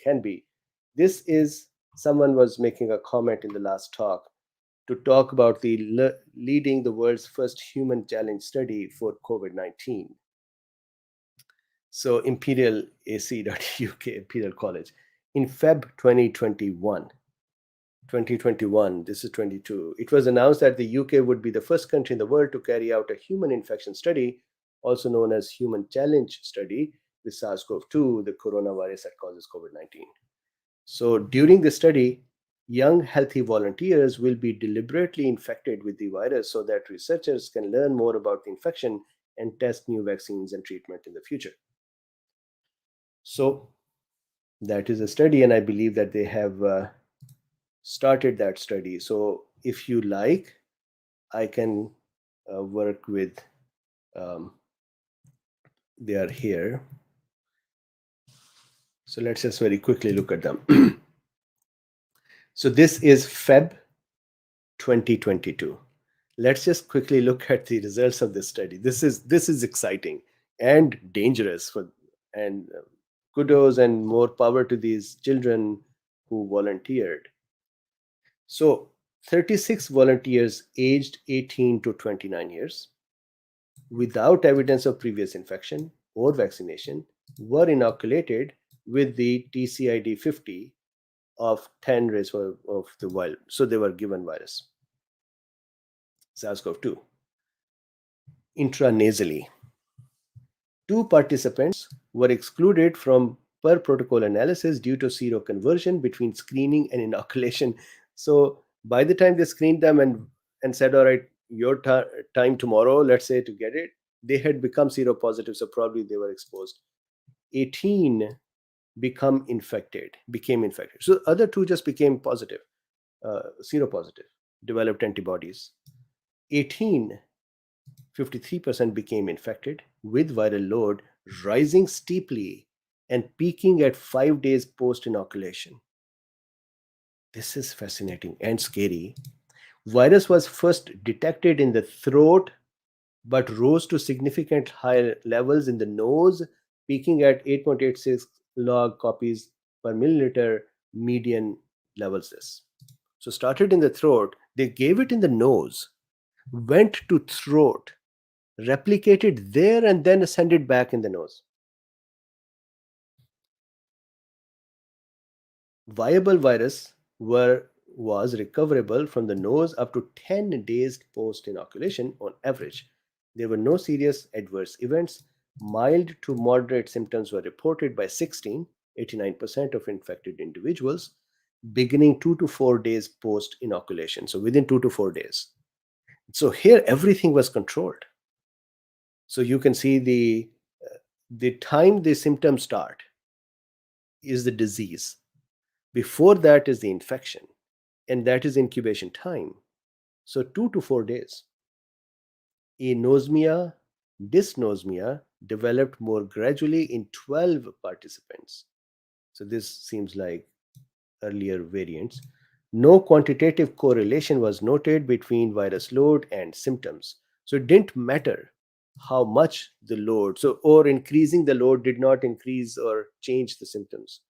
can be. This is someone was making a comment in the last talk to talk about the leading the world's first human challenge study for COVID-19. So imperialac.uk, Imperial College, in Feb 2021, this is 22, it was announced that the UK would be the first country in the world to carry out a human infection study, also known as human challenge study, with SARS-CoV-2, the coronavirus that causes COVID-19. So during the study, young healthy volunteers will be deliberately infected with the virus so that researchers can learn more about the infection and test new vaccines and treatment in the future. So that is a study, and I believe that they have started that study. So if you like, I can work with, they are here. So let's just very quickly look at them. So this is Feb 2022. Let's just quickly look at the results of this study. This is exciting and dangerous and kudos and more power to these children who volunteered. So 36 volunteers aged 18 to 29 years without evidence of previous infection or vaccination were inoculated with the TCID 50 of 10 raised of the wild. So they were given virus, SARS-CoV-2, intranasally. 2 participants were excluded from per protocol analysis due to seroconversion between screening and inoculation. So by the time they screened them and said, all right, your time tomorrow, let's say, to get it, they had become seropositive, so probably they were exposed. 18 became infected. So other 2 just became positive, seropositive, developed antibodies. 18, 53% became infected with viral load rising steeply and peaking at 5 days post inoculation. This is fascinating and scary. Virus was first detected in the throat but rose to significant high levels in the nose, peaking at 8.86 log copies per milliliter median levels. This so started in the throat, they gave it in the nose, went to throat, replicated there, and then ascended back in the nose. Viable virus was recoverable from the nose up to 10 days post inoculation on average. There were no serious adverse events. Mild to moderate symptoms were reported by 89% of infected individuals, beginning 2 to 4 days post inoculation. So within 2 to 4 days. So here everything was controlled. So you can see the time the symptoms start is the disease. Before that is the infection, and that is incubation time. So 2 to 4 days. Anosmia, dysnosmia developed more gradually in 12 participants. So this seems like earlier variants. No quantitative correlation was noted between virus load and symptoms. So it didn't matter how much the load, or increasing the load did not increase or change the symptoms.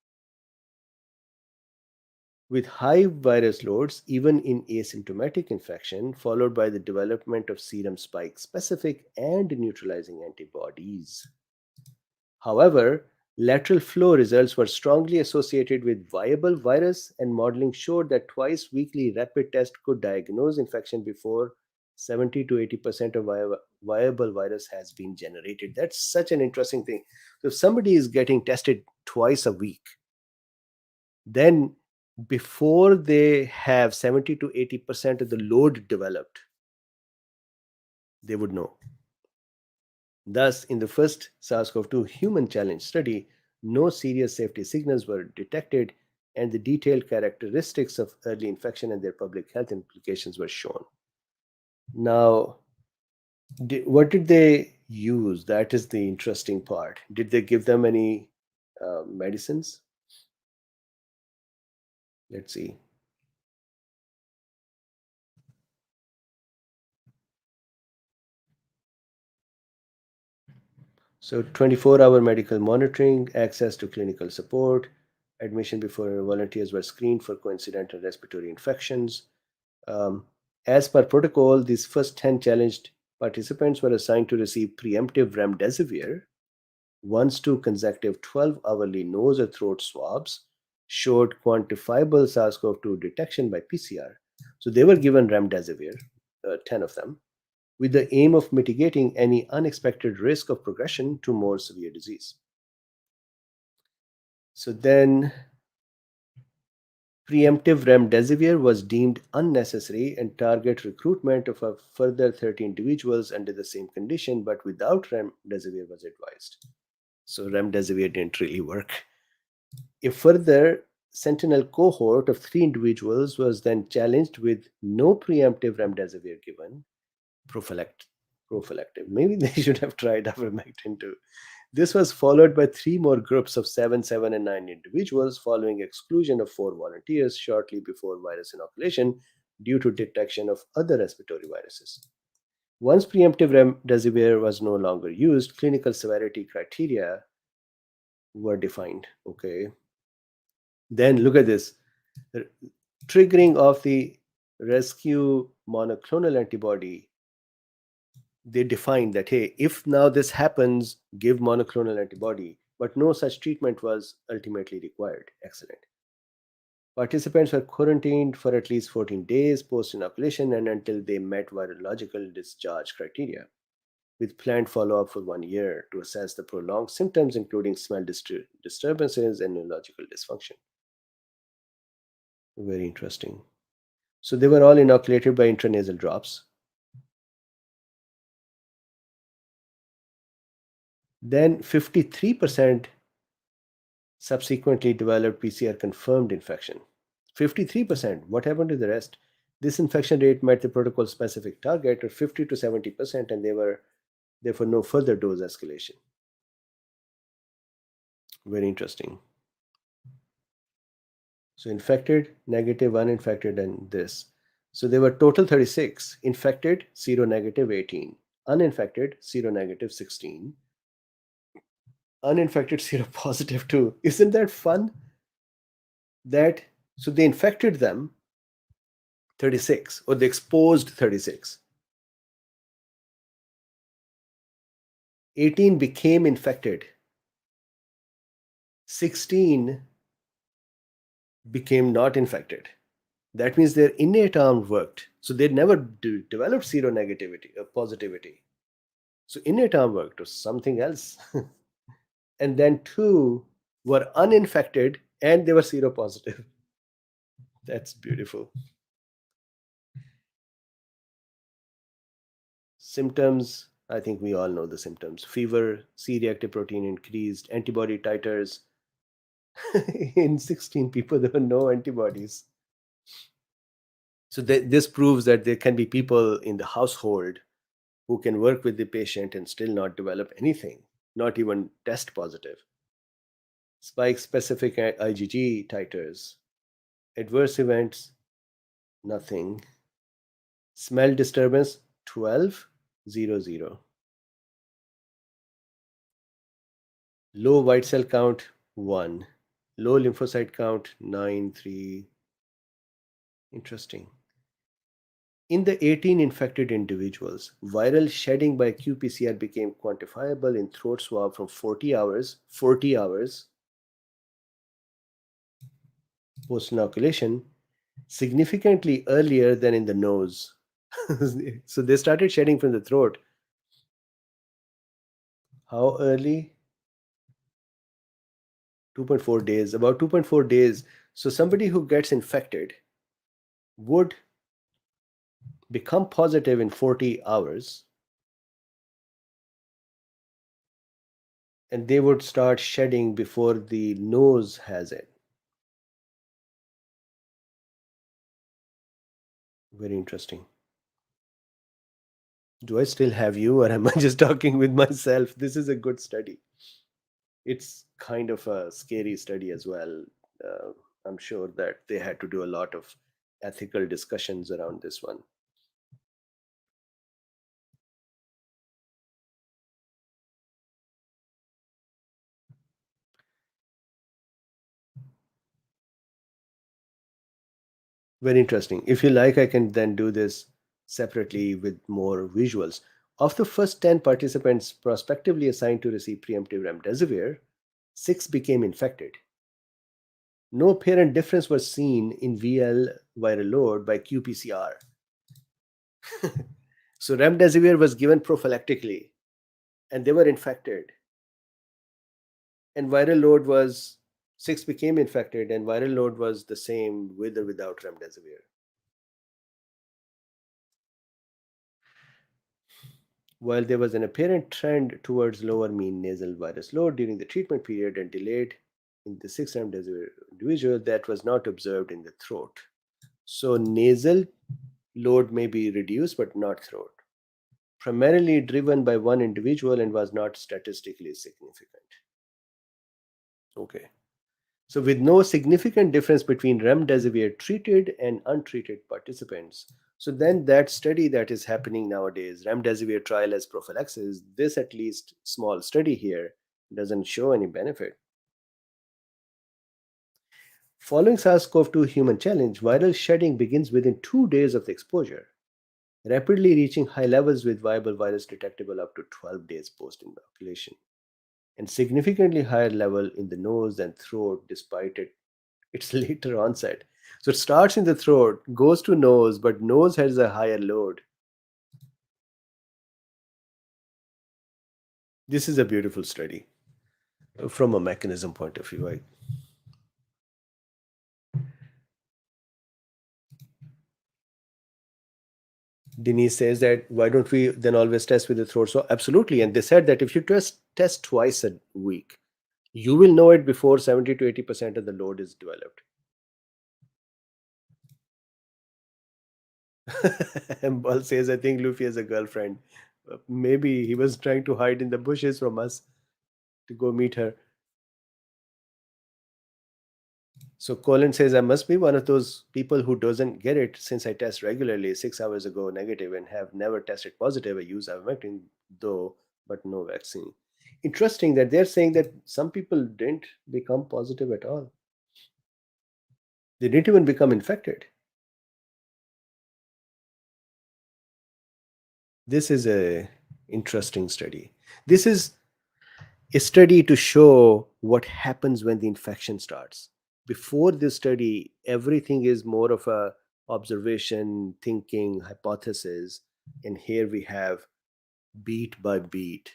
With high virus loads, even in asymptomatic infection, followed by the development of serum spike specific and neutralizing antibodies. However, lateral flow results were strongly associated with viable virus, and modeling showed that twice weekly rapid test could diagnose infection before 70 to 80% of viable virus has been generated. That's such an interesting thing. So if somebody is getting tested twice a week, then before they have 70 to 80% of the load developed, they would know. Thus, in the first SARS-CoV-2 human challenge study, no serious safety signals were detected, and the detailed characteristics of early infection and their public health implications were shown. Now, what did they use? That is the interesting part. Did they give them any medicines? Let's see. So 24-hour medical monitoring, access to clinical support, admission before volunteers were screened for coincidental respiratory infections. Um, as per protocol, these first 10 challenged participants were assigned to receive preemptive remdesivir once two consecutive 12-hourly nose or throat swabs showed quantifiable SARS-CoV-2 detection by PCR. So they were given remdesivir, 10 of them, with the aim of mitigating any unexpected risk of progression to more severe disease. So then preemptive remdesivir was deemed unnecessary and target recruitment of a further 30 individuals under the same condition, but without remdesivir was advised. So remdesivir didn't really work. A further sentinel cohort of 3 individuals was then challenged with no preemptive remdesivir given, prophylactic. Maybe they should have tried ivermectin too. This was followed by 3 more groups of 7, 7, and 9 individuals following exclusion of 4 volunteers shortly before virus inoculation due to detection of other respiratory viruses. Once preemptive remdesivir was no longer used, clinical severity criteria were defined. Okay. Then look at this. Triggering of the rescue monoclonal antibody, they defined that, hey, if now this happens, give monoclonal antibody, but no such treatment was ultimately required. Excellent. Participants were quarantined for at least 14 days post inoculation and until they met virological discharge criteria, with planned follow up for 1 year to assess the prolonged symptoms, including smell disturbances and neurological dysfunction. Very interesting. So they were all inoculated by intranasal drops. Then 53% subsequently developed PCR confirmed infection. 53%. What happened to the rest? This infection rate met the protocol specific target of 50 to 70%, and there were therefore no further dose escalation. Very interesting. So infected, negative, uninfected, and this. So there were total 36. Infected, seronegative 18. Uninfected, seronegative 16. Uninfected, seropositive 2. Isn't that fun? That so they infected them 36, or they exposed 36. 18 became infected. 16 became not infected. That means their innate arm worked. So they never developed seronegativity or positivity. So innate arm worked or something else. And then 2 were uninfected and they were seropositive. That's beautiful. Symptoms, I think we all know the symptoms. Fever, C-reactive protein increased, antibody titers. In 16 people, there were no antibodies. So this proves that there can be people in the household who can work with the patient and still not develop anything, not even test positive. Spike specific IgG titers. Adverse events, nothing. Smell disturbance, 12,000. Low white cell count, 1. Low lymphocyte count, 9, 3. Interesting. In the 18 infected individuals, viral shedding by qPCR became quantifiable in throat swab from 40 hours post inoculation, significantly earlier than in the nose. So they started shedding from the throat. How early? 2.4 days, about 2.4 days. So somebody who gets infected would become positive in 40 hours and they would start shedding before the nose has it. Very interesting. Do I still have you, or am I just talking with myself? This is a good study. It's kind of a scary study as well. Uh, I'm sure that they had to do a lot of ethical discussions around this one. Very interesting. If you like, I can then do this separately with more visuals. Of the first 10 participants prospectively assigned to receive preemptive remdesivir, 6 became infected. No apparent difference was seen in VL viral load by qPCR. So remdesivir was given prophylactically and they were infected. And viral load was 6 became infected and viral load was the same with or without remdesivir. While there was an apparent trend towards lower mean nasal virus load during the treatment period and delayed in the 6 remdesivir individual, that was not observed in the throat. So nasal load may be reduced but not throat, primarily driven by one individual and was not statistically significant. Okay. So, with no significant difference between remdesivir treated and untreated participants, so then that study that is happening nowadays, remdesivir trial as prophylaxis, this at least small study here doesn't show any benefit. Following SARS-CoV-2 human challenge, viral shedding begins within 2 days of the exposure, rapidly reaching high levels with viable virus detectable up to 12 days post-inoculation, and significantly higher level in the nose and throat despite its later onset. So it starts in the throat, goes to nose, but nose has a higher load. This is a beautiful study from a mechanism point of view. Denise says that why don't we then always test with the throat? So absolutely, and they said that if you test twice a week, you will know it before 70 to 80% of the load is developed. And Ball says, I think Luffy has a girlfriend. Maybe he was trying to hide in the bushes from us to go meet her. So Colin says, I must be one of those people who doesn't get it since I test regularly 6 hours ago negative and have never tested positive. I use ivermectin though, but no vaccine. Interesting that they're saying that some people didn't become positive at all. They didn't even become infected. This is a interesting study. This is a study to show what happens when the infection starts. Before this study, everything is more of a observation, thinking, hypothesis, and here we have beat by beat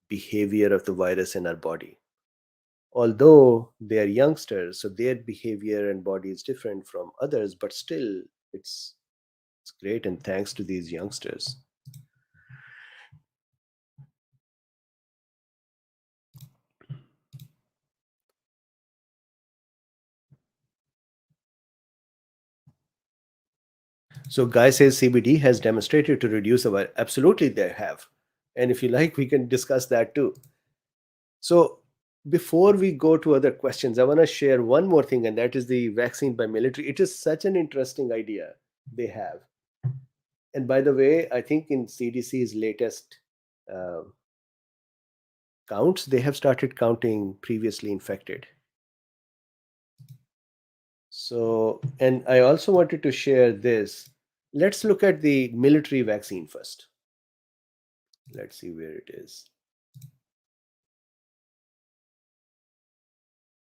behavior of the virus in our body. Although they are youngsters, so their behavior and body is different from others, but still it's it's great and thanks to these youngsters. So Guy says CBD has demonstrated to reduce our absolutely they have. And if you like, we can discuss that too. So before we go to other questions, I want to share one more thing, and that is the vaccine by military. It is such an interesting idea they have. And by the way, I think in CDC's latest uh, counts, they have started counting previously infected. So, and I also wanted to share this. Let's look at the military vaccine first. Let's see where it is.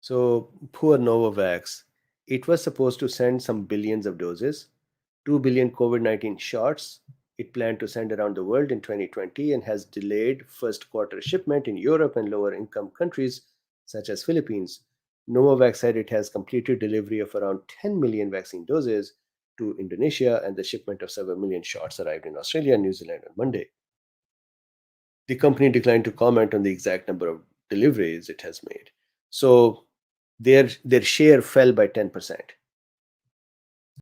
So, poor Novavax. It was supposed to send some billions of doses, 2 billion COVID 19 shots. It planned to send around the world in 2020 and has delayed first quarter shipment in Europe and lower income countries such as Philippines. Novavax said it has completed delivery of around 10 million vaccine doses to Indonesia, and the shipment of several million shots arrived in Australia and New Zealand on Monday. The company declined to comment on the exact number of deliveries it has made. So their share fell by 10%.